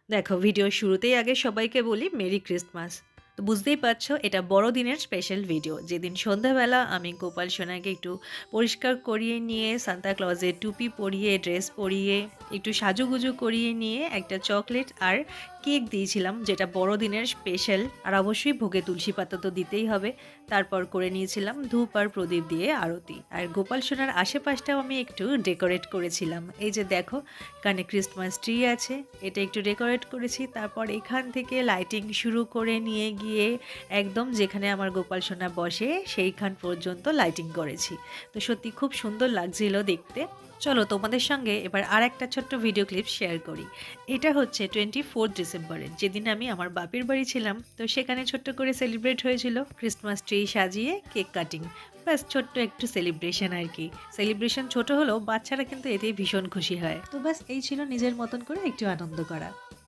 দেখো, ভিডিওর শুরুতেই আগে সবাইকে বলি মেরি ক্রিসমাস। তো বুঝতেই পারছো এটা বড়দিনের স্পেশাল ভিডিও। যেদিন সন্ধ্যাবেলা আমি গোপাল সোনাকে একটু পরিষ্কার করিয়ে নিয়ে সান্তা ক্লজের টুপি পরিয়ে, ড্রেস পরিয়ে, একটু সাজুগুজু করিয়ে নিয়ে একটা চকলেট আর কেক দিয়েছিলাম, যেটা বড়দিনের স্পেশাল। আর অবশ্যই ভোগে তুলসী পাতা তো দিতেই হবে। তারপর করে নিয়েছিলাম ধূপ আর প্রদীপ দিয়ে আরতি। আর গোপাল সোনার আশেপাশটাও আমি একটু ডেকোরেট করেছিলাম। এই যে দেখো, এখানে ক্রিসমাস ট্রি আছে, এটা একটু ডেকোরেট করেছি। তারপর এখান থেকে লাইটিং শুরু করে নিয়ে গিয়ে একদম যেখানে আমার গোপাল সোনা বসে সেইখান পর্যন্ত লাইটিং করেছি। তো সত্যি খুব সুন্দর লাগছিল দেখতে। চলো তোমাদের সঙ্গে এবার আর একটা ছোট্ট ভিডিও ক্লিপ শেয়ার করি। এটা হচ্ছে 24 ডিসেম্বরের, যেদিন আমি আমার বাপের বাড়ি ছিলাম। তো সেখানে ছোট্ট করে সেলিব্রেট হয়েছিল, ক্রিসমাস ট্রি সাজিয়ে কেক কাটিং। ব্যাস ছোট্ট একটু সেলিব্রেশন আর কি। সেলিব্রেশন ছোট হলেও বাচ্চারা কিন্তু এতেই ভীষণ খুশি হয়। তো ব্যাস এই ছিল নিজের মতন করে একটু আনন্দ করা।